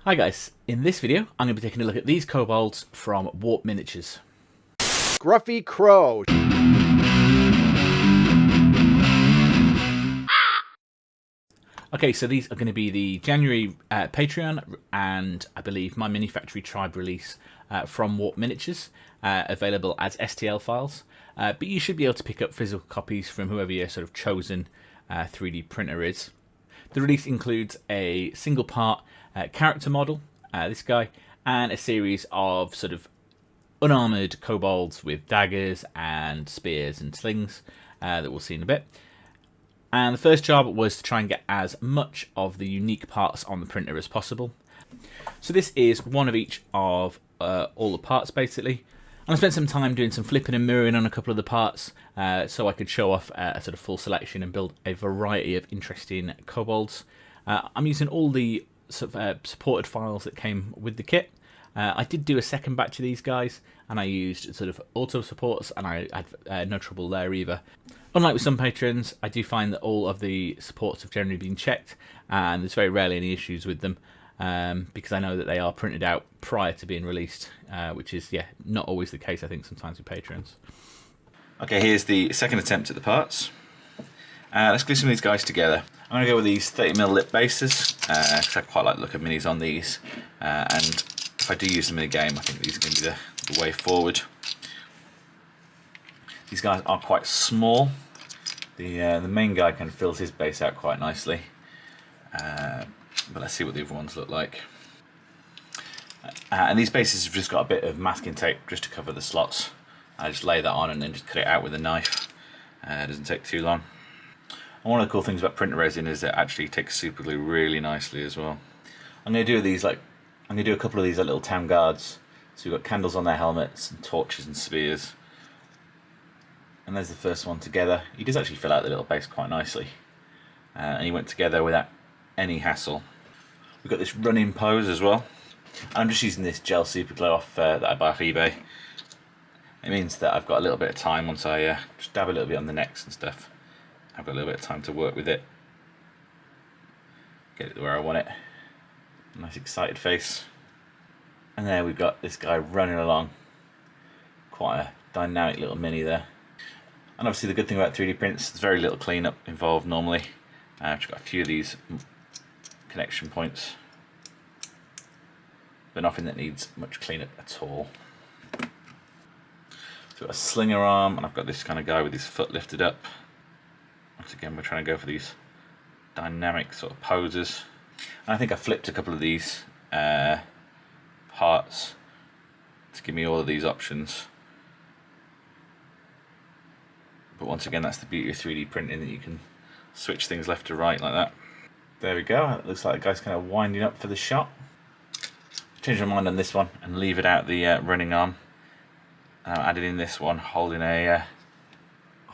Hi guys, in this video I'm going to be taking a look at these kobolds from Warp Miniatures. Gruffy Crow. Okay, so these are going to be the January Patreon and I believe my Mini Factory Tribe release from Warp Miniatures, available as STL files. But you should be able to pick up physical copies from whoever your sort of chosen 3D printer is. The release includes a single part character model, this guy, and a series of sort of unarmoured kobolds with daggers and spears and slings that we'll see in a bit. And the first job was to try and get as much of the unique parts on the printer as possible. So this is one of each of all the parts basically. And I spent some time doing some flipping and mirroring on a couple of the parts so I could show off a sort of full selection and build a variety of interesting kobolds. I'm using all the sort of, supported files that came with the kit. I did do a second batch of these guys and I used sort of auto supports and I had no trouble there either. Unlike with some patrons, I do find that all of the supports have generally been checked and there's very rarely any issues with them because I know that they are printed out prior to being released, which is not always the case I think sometimes with patrons. Okay, here's the second attempt at the parts. Let's glue some of these guys together. I'm going to go with these 30mm lip bases because I quite like the look of minis on these, and if I do use them in a game I think these are going to be the way forward. These guys are quite small. The main guy kind of fills his base out quite nicely, but let's see what the other ones look like. And these bases have just got a bit of masking tape just to cover the slots. I just lay that on and then just cut it out with a knife. It doesn't take too long. And one of the cool things about printer resin is it actually takes super glue really nicely as well. I'm going to do these I'm going to do a couple of these little town guards. So we've got candles on their helmets and torches and spears. And there's the first one together. He does actually fill out the little base quite nicely. And he went together without any hassle. We've got this running pose as well. And I'm just using this gel super glue off that I buy off eBay. It means that I've got a little bit of time once I just dab a little bit on the necks and stuff. I've got a little bit of time to work with it. Get it where I want it. Nice excited face. And there we've got this guy running along. Quite a dynamic little mini there. And obviously the good thing about 3D prints, there's very little cleanup involved normally. I've just got a few of these connection points, but nothing that needs much cleanup at all. So I've got a slinger arm, and I've got this kind of guy with his foot lifted up. Once again, we're trying to go for these dynamic sort of poses. And I think I flipped a couple of these parts to give me all of these options. But once again, that's the beauty of 3D printing, that you can switch things left to right like that. There we go, it looks like the guy's kind of winding up for the shot. Change my mind on this one and leave it out the running arm. Added in this one holding a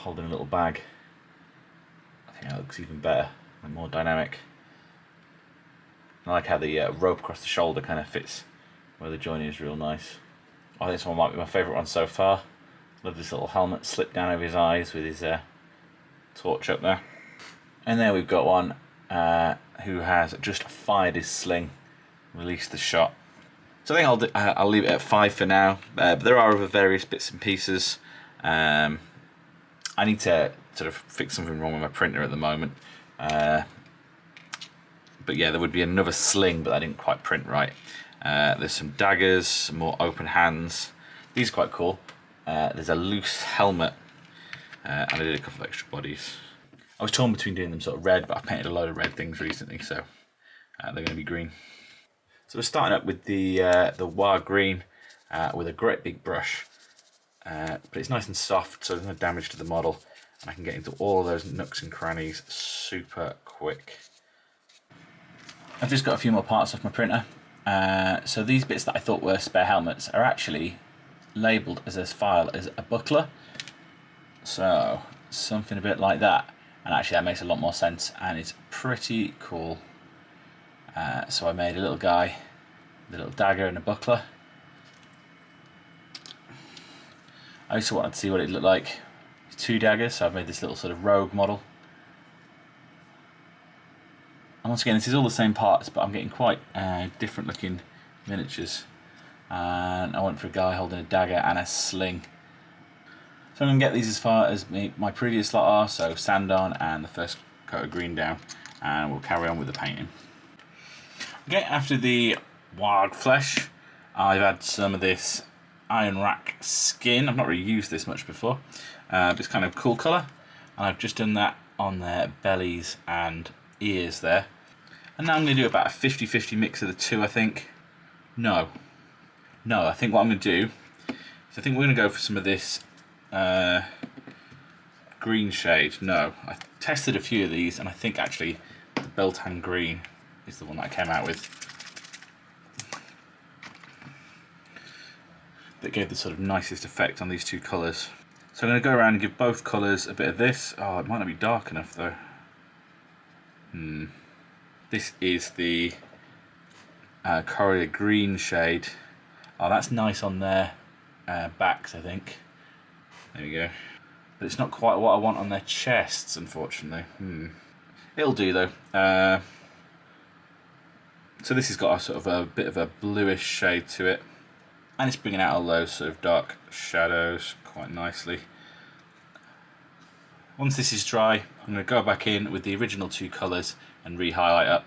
little bag. I think that looks even better and more dynamic. I like how the rope across the shoulder kind of fits where the joint is real nice. I think this one might be my favourite one so far. Love this little helmet slipped down over his eyes with his torch up there. And there we've got one who has just fired his sling, released the shot. So I think I'll leave it at 5 for now, but there are other various bits and pieces. I need to sort of fix something wrong with my printer at the moment. But yeah, there would be another sling, but that didn't quite print right. There's some daggers, some more open hands. These are quite cool. There's a loose helmet, and I did a couple of extra bodies. I was torn between doing them sort of red, but I've painted a load of red things recently, so they're going to be green. So we're starting up with the War green with a great big brush, but it's nice and soft, so there's no damage to the model, and I can get into all of those nooks and crannies super quick. I've just got a few more parts off my printer. So these bits that I thought were spare helmets are actually labelled as a file as a buckler, so something a bit like that, and actually that makes a lot more sense and it's pretty cool. So I made a little guy with a little dagger and a buckler. I also wanted to see what it looked like with 2 daggers, so I've made this little sort of rogue model. And once again, this is all the same parts, but I'm getting quite different looking miniatures. And I went for a guy holding a dagger and a sling. So I'm going to get these as far as my previous lot are, so sand on and the first coat of green down, and we'll carry on with the painting. Okay, after the wild flesh, I've had some of this iron rack skin. I've not really used this much before, but it's kind of cool colour, and I've just done that on their bellies and ears there. And now I'm going to do about a 50-50 mix of the two, I think. No, I think what I'm going to do is I think we're going to go for some of this green shade. No, I tested a few of these, and I think actually the Beltane green is the one that I came out with. That gave the sort of nicest effect on these two colours. So I'm going to go around and give both colours a bit of this. Oh, it might not be dark enough though. This is the Courier green shade. Oh, that's nice on their backs, I think. There we go. But it's not quite what I want on their chests, unfortunately. It'll do though. So this has got a sort of a bit of a bluish shade to it, and it's bringing out all those sort of dark shadows quite nicely. Once this is dry, I'm going to go back in with the original two colours and re-highlight up.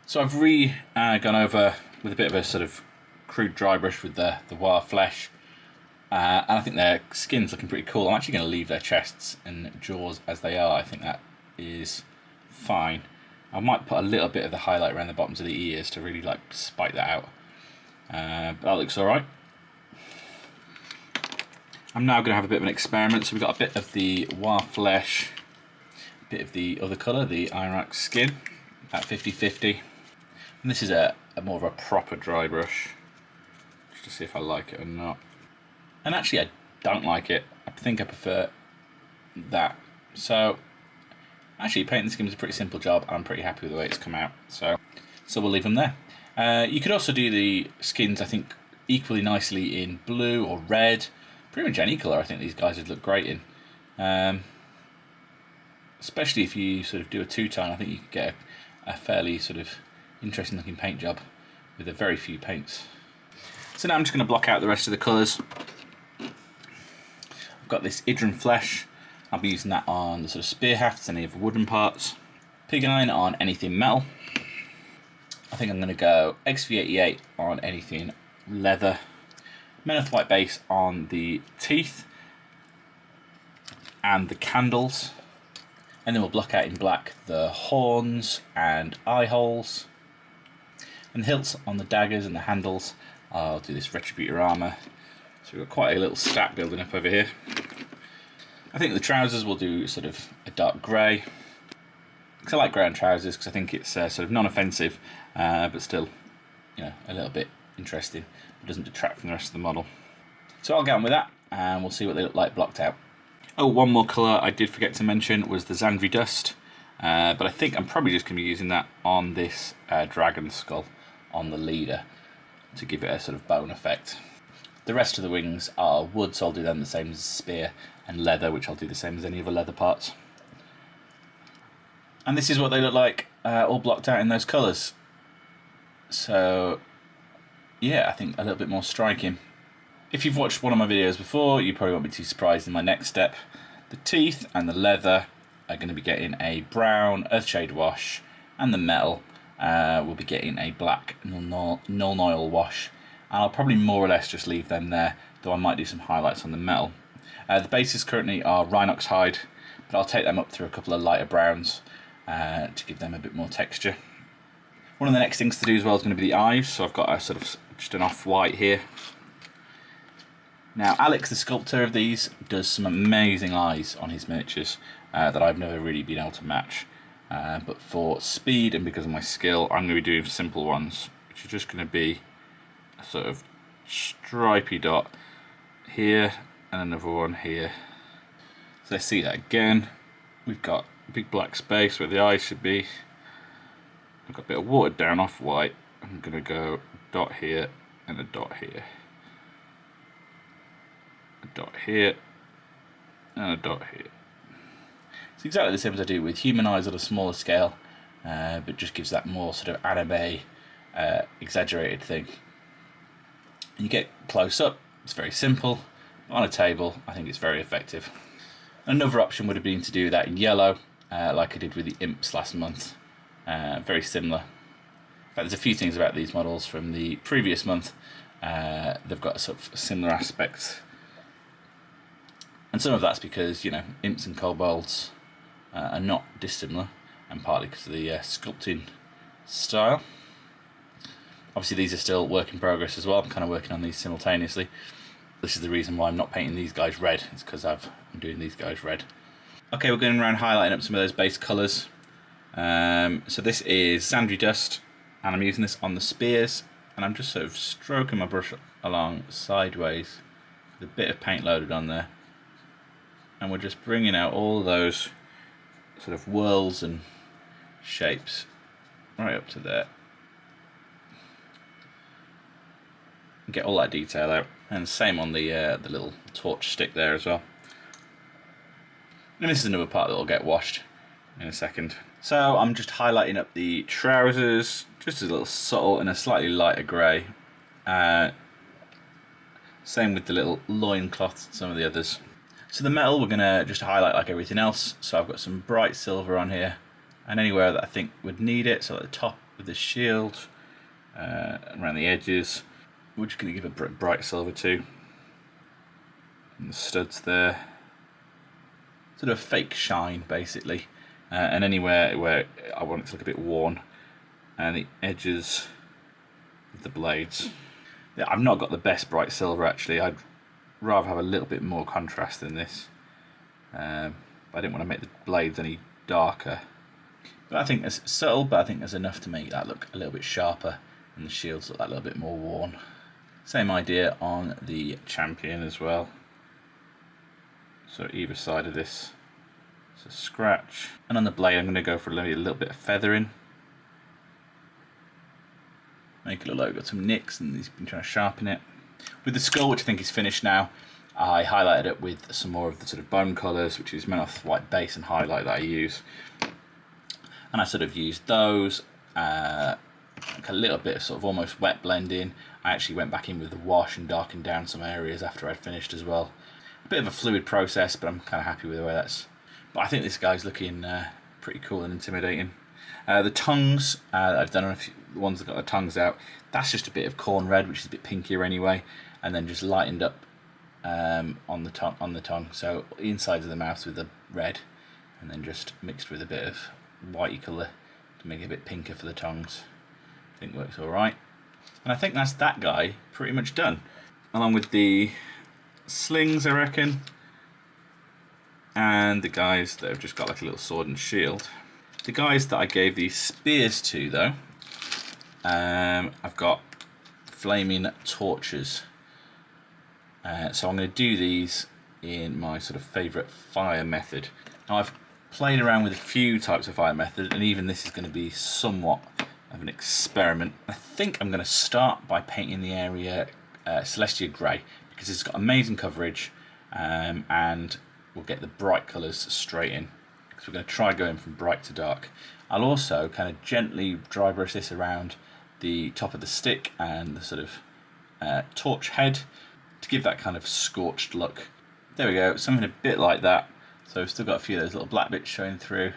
So I've gone over with a bit of a sort of crude dry brush with the wire flesh, and I think their skin's looking pretty cool. I'm actually going to leave their chests and jaws as they are. I think that is fine. I might put a little bit of the highlight around the bottoms of the ears to really like spike that out, but that looks alright. I'm now going to have a bit of an experiment. So we've got a bit of the wire flesh, a bit of the other colour, the ironrack skin, about 50-50. And this is a more of a proper dry brush, just to see if I like it or not. And actually I don't like it. I think I prefer that. So actually painting the skin is a pretty simple job. I'm pretty happy with the way it's come out. So we'll leave them there. You could also do the skins, I think, equally nicely in blue or red. Pretty much any colour I think these guys would look great in. Especially if you sort of do a two-tone, I think you could get a fairly sort of interesting looking paint job with a very few paints. So now I'm just going to block out the rest of the colours. I've got this Idran flesh. I'll be using that on the sort of spear hafts, any of the wooden parts. Pig iron on anything metal. I think I'm going to go XV88 on anything leather. Meneth white base on the teeth and the candles, and then we'll block out in black the horns and eye holes, and hilts on the daggers and the handles. I'll do this Retributor armour. So we've got quite a little stack building up over here. I think the trousers will do sort of a dark grey, because I like grey on trousers because I think it's sort of non-offensive, but still, you know, a little bit interesting. It doesn't detract from the rest of the model. So I'll get on with that and we'll see what they look like blocked out. Oh, one more colour I did forget to mention was the Zandri Dust, but I think I'm probably just going to be using that on this dragon skull on the leader to give it a sort of bone effect. The rest of the wings are wood, so I'll do them the same as the spear, and leather, which I'll do the same as any other leather parts. And this is what they look like all blocked out in those colours. So yeah, I think a little bit more striking. If you've watched one of my videos before, you probably won't be too surprised in my next step. The teeth and the leather are going to be getting a brown earthshade wash, and the metal will be getting a black null oil wash. And I'll probably more or less just leave them there, though I might do some highlights on the metal. The bases currently are Rhinox hide, but I'll take them up through a couple of lighter browns to give them a bit more texture. One of the next things to do as well is going to be the eyes, so I've got a sort of just an off-white here. Now Alex, the sculptor of these, does some amazing eyes on his miniatures that I've never really been able to match. But for speed and because of my skill, I'm going to be doing simple ones, which are just going to be a sort of stripy dot here and another one here. So let's see that again. We've got a big black space where the eyes should be. I've got a bit of watered down off white. I'm going to go dot here and a dot here. A dot here and a dot here. It's exactly the same as I do with human eyes at a smaller scale, but just gives that more sort of anime exaggerated thing. You get close up, it's very simple. On a table, I think it's very effective. Another option would have been to do that in yellow, like I did with the imps last month. Very similar. In fact, there's a few things about these models from the previous month. They've got sort of similar aspects. And some of that's because, you know, imps and kobolds are not dissimilar, and partly because of the sculpting style. Obviously these are still work in progress as well. I'm kind of working on these simultaneously. This is the reason why I'm not painting these guys red. It's because I'm doing these guys red. Okay, we're going around highlighting up some of those base colours. So this is Sandry Dust, and I'm using this on the spears, and I'm just sort of stroking my brush along sideways with a bit of paint loaded on there. And we're just bringing out all those sort of whirls and shapes right up to there. Get all that detail out, and same on the little torch stick there as well. And this is another part that will get washed in a second. So I'm just highlighting up the trousers, just a little subtle in a slightly lighter grey. Same with the little loincloth and some of the others. So the metal we're going to just highlight like everything else. So I've got some bright silver on here, and anywhere that I think would need it. So at the top with the shield, around the edges, we're just going to give a bright silver too. And the studs there. Sort of fake shine basically. And anywhere where I want it to look a bit worn. And the edges of the blades. Yeah, I've not got the best bright silver actually. I'd rather have a little bit more contrast than this. I didn't want to make the blades any darker. But I think it's subtle, but I think there's enough to make that look a little bit sharper. And the shields look a little bit more worn. Same idea on the champion as well. So either side of this, it's a scratch. And on the blade I'm going to go for a little bit of feathering. Make it look like I've got some nicks, and he's been trying to sharpen it. With the skull, which I think is finished now, I highlighted it with some more of the sort of bone colours, which is Menoth white base and highlight that I use. And I sort of used those, like a little bit of sort of almost wet blending. I actually went back in with the wash and darkened down some areas after I'd finished as well. A bit of a fluid process, but I'm kind of happy with the way that's. But I think this guy's looking pretty cool and intimidating. The tongues, I've done a few, the ones that got the tongues out. That's just a bit of corn red, which is a bit pinkier anyway, and then just lightened up on the tongue. So inside of the mouth with the red, and then just mixed with a bit of whitey colour to make it a bit pinker for the tongues. I think works all right. And I think that's that guy pretty much done, along with the slings, I reckon, and the guys that have just got like a little sword and shield. The guys that I gave these spears to, though, I've got flaming torches. So I'm going to do these in my sort of favourite fire method. Now I've played around with a few types of fire method, and even this is going to be somewhat of an experiment. I think I'm going to start by painting the area Celestia Grey, because it's got amazing coverage, and we'll get the bright colours straight in. So we're going to try going from bright to dark. I'll also kind of gently dry brush this around the top of the stick and the sort of torch head to give that kind of scorched look. There we go, something a bit like that. So we've still got a few of those little black bits showing through,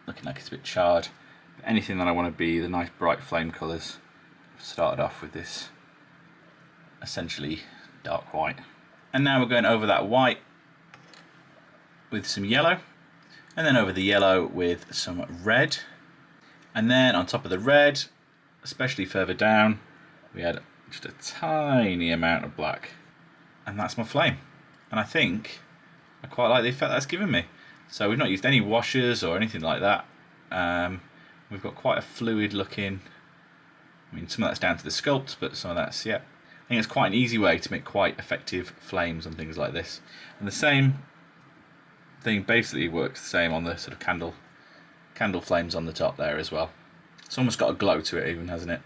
looking like it's a bit charred. But anything that I want to be the nice bright flame colours, I've started off with this essentially dark white. And now we're going over that white with some yellow. And then over the yellow with some red. And then on top of the red, especially further down, we had just a tiny amount of black. And that's my flame. And I think I quite like the effect that's given me. So we've not used any washers or anything like that. We've got quite a fluid looking, I mean some of that's down to the sculpt, but some of that's, yeah. I think it's quite an easy way to make quite effective flames on things like this. And the same thing basically works the same on the sort of candle flames on the top there as well. It's almost got a glow to it even, hasn't it?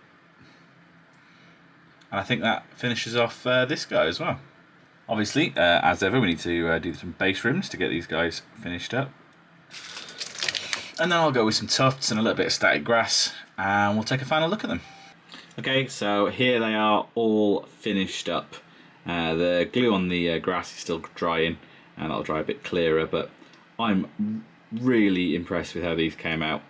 And I think that finishes off this guy as well. Obviously, as ever, we need to do some base rims to get these guys finished up. And then I'll go with some tufts and a little bit of static grass, and we'll take a final look at them. Okay, so here they are all finished up. The glue on the grass is still drying, and that'll dry a bit clearer, but I'm really impressed with how these came out.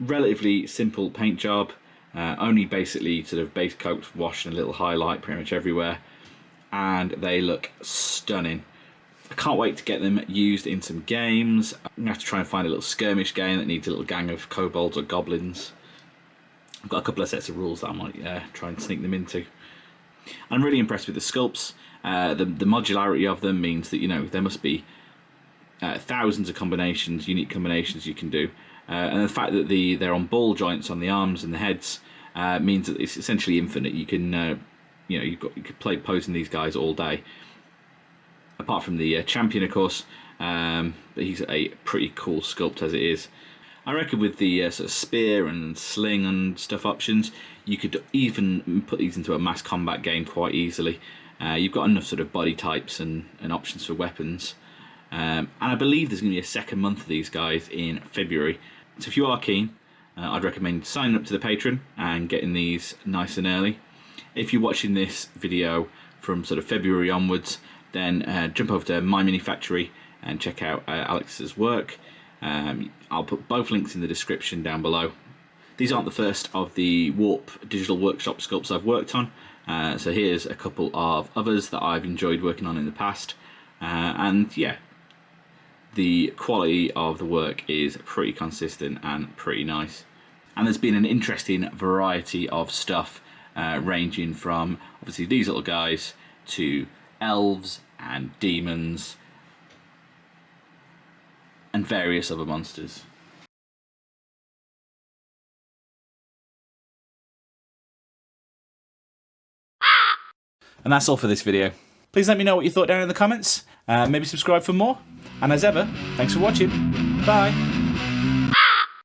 Relatively simple paint job, only basically sort of base coat, wash and a little highlight pretty much everywhere, and they look stunning. I can't wait to get them used in some games. I'm going to have to try and find a little skirmish game that needs a little gang of kobolds or goblins. I've got a couple of sets of rules that I might try and sneak them into. I'm really impressed with the sculpts. The modularity of them means that, you know, there must be thousands of combinations, unique combinations you can do. And the fact that they're on ball joints on the arms and the heads means that it's essentially infinite. You can, you could play posing these guys all day. Apart from the champion, of course, but he's a pretty cool sculpt as it is. I reckon with the sort of spear and sling and stuff options, you could even put these into a mass combat game quite easily. You've got enough sort of body types and options for weapons. And I believe there's going to be a second month of these guys in February. So if you are keen, I'd recommend signing up to the Patreon and getting these nice and early. If you're watching this video from sort of February onwards, then jump over to My Mini Factory and check out Alex's work. I'll put both links in the description down below. These aren't the first of the Warp digital workshop sculpts I've worked on, so here's a couple of others that I've enjoyed working on in the past, and yeah, the quality of the work is pretty consistent and pretty nice. And there's been an interesting variety of stuff, ranging from obviously these little guys to elves and demons and various other monsters. And that's all for this video. Please let me know what you thought down in the comments. Maybe subscribe for more. And as ever, thanks for watching. Bye.